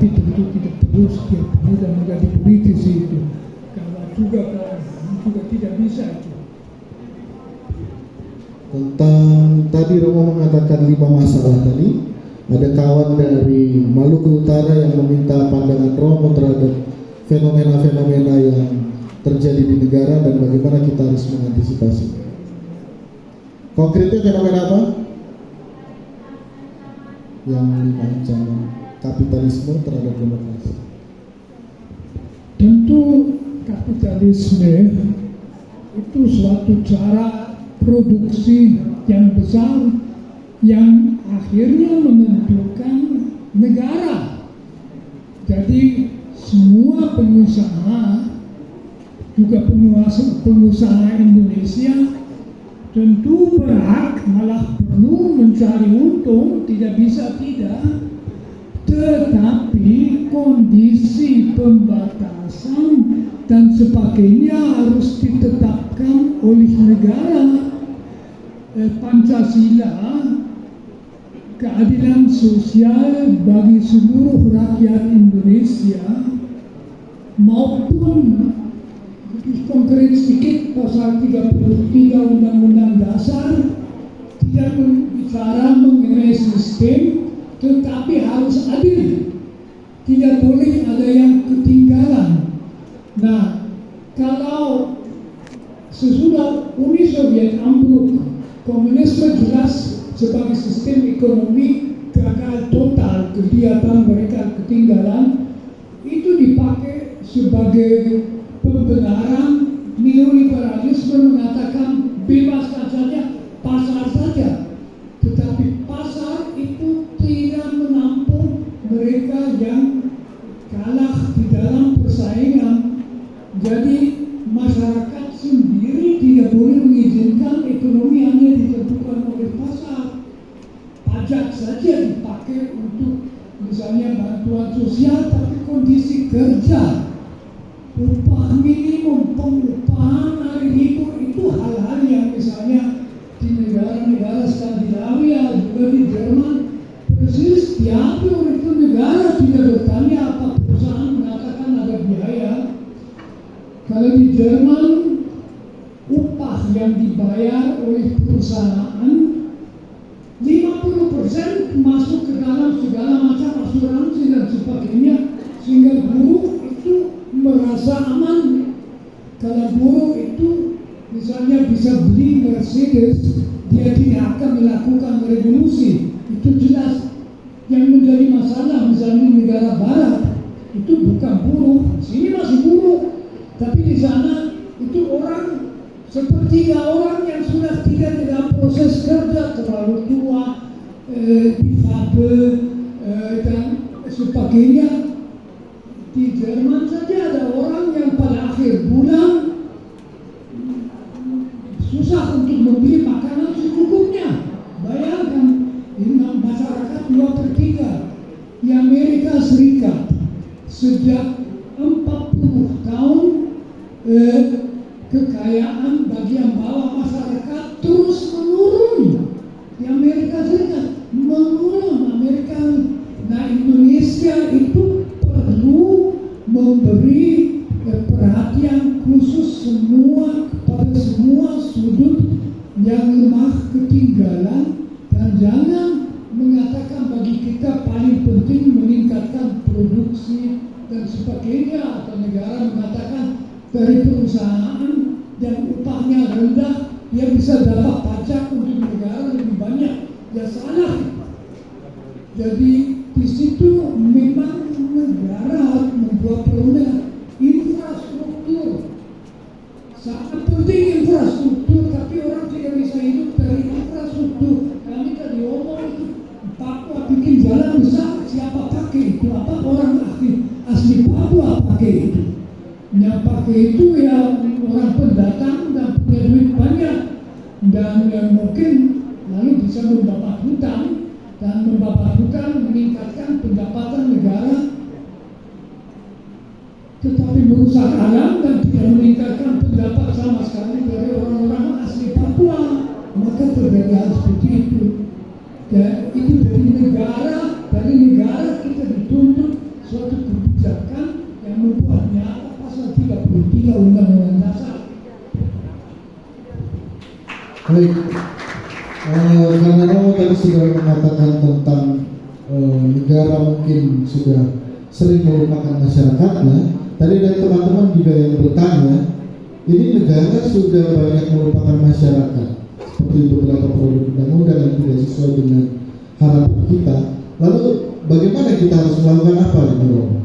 tapi tentu tidak terus setiap pemuda menjadi politisi itu. Kalau juga tidak bisa itu. Tentang tadi Romo mengatakan 5 masalah tadi, ada kawan dari Maluku Utara yang meminta pandangan Romo terhadap fenomena-fenomena yang terjadi di negara dan bagaimana kita harus mengantisipasi. Konkretnya fenomena apa? Yang 5 ancaman kapitalisme terhadap demokrasi. Tentu kapitalisme itu suatu cara produksi yang besar yang akhirnya menentukan negara. Jadi semua pengusaha, juga pengusaha Indonesia tentu berhak, malah perlu mencari untung, tidak bisa tidak. Tetapi kondisi pembatasan dan sebagainya harus ditetapkan oleh negara. Pancasila, keadilan sosial bagi seluruh rakyat Indonesia, maupun lebih konkret sedikit pasal 33 Undang-Undang Dasar tidak berbicara mengenai sistem, tetapi harus adil, tidak boleh ada yang ketinggalan. Nah, kalau sesudah Uni Soviet ambruk, komunisme jelas sebagai sistem ekonomi gagal total, kegiatan mereka ketinggalan, itu dipakai sebagai pembenaran. Neoliberalisme mengatakan bebaskan saja, pasar saja, tetapi pasar itu tidak menampung mereka yang kalah di dalam persaingan. Jadi masyarakat sendiri tidak boleh mengizinkan ekonomi hanya ditentukan oleh pasar. Pajak saja dipakai untuk misalnya bantuan sosial, tapi kondisi kerja, upah minimum, pengupahan hari libur, itu hal-hal yang misalnya di negara-negara Skandinavia, juga di Jerman, persis diambil oleh itu negara, tidak bertanya apa perusahaan mengatakan ada biaya. Kalau di Jerman, upah yang dibayar oleh perusahaan 50% masuk ke dalam segala macam asuransi dan sebagainya, sehingga buruh itu merasa aman. Kalau buruh itu misalnya bisa beli Mercedes, dia tidak akan melakukan revolusi, itu jelas. Yang menjadi masalah misalnya negara barat itu bukan buruh, sini masih buruh, tapi di sana itu orang sepertiga orang yang sudah tidak dalam proses kerja, terlalu tua, difabel, dan sebagainya. Di Jerman saja ada orang yang pada akhir bulan susah untuk membeli makanan secukupnya. Bayangkan, ini masyarakat 2/3. Di Amerika Serikat sejak 40 tahun kekayaan bagian bawah masyarakat terus menurun. Di Amerika Serikat menurun. Nah, Indonesia itu perlu memberi perhatian khusus kepada semua sudut yang lemah, ketinggalan, dan jangan mengatakan bagi kita paling penting meningkatkan produksi dan sebagainya, atau negara mengatakan dari perusahaan yang upahnya rendah dia bisa dapat pajak untuk negara lebih banyak. Ya salah. Jadi di situ memang negara membuat perundang infrastruktur. Sangat penting infrastruktur, tapi orang tidak bisa hidup dari infrastruktur. Kami tadi ngomong itu, Papua bikin jalan besar, siapa pakai itu? Apa orang asli Papua pakai itu? Yang pakai itu ya orang pendatang dan punya duit banyak, dan mungkin lalu bisa membabat hutang, dan membabat hutang meningkatkan pendapatan negara, tetapi merusak alam dan tidak meningkatkan pendapat sama sekali dari orang-orang asli Papua. Maka terjadi hal seperti itu. Dan itu dari negara kita dituntut Baik, karena Romo tadi sudah mengatakan tentang negara mungkin sudah sering melupakan masyarakatnya. Tadi dari teman-teman juga yang bertanya, ini negara sudah banyak melupakan masyarakat seperti beberapa produk undang-undang yang tidak sesuai dengan harapan kita. Lalu bagaimana kita harus melakukan apa ini, Romo?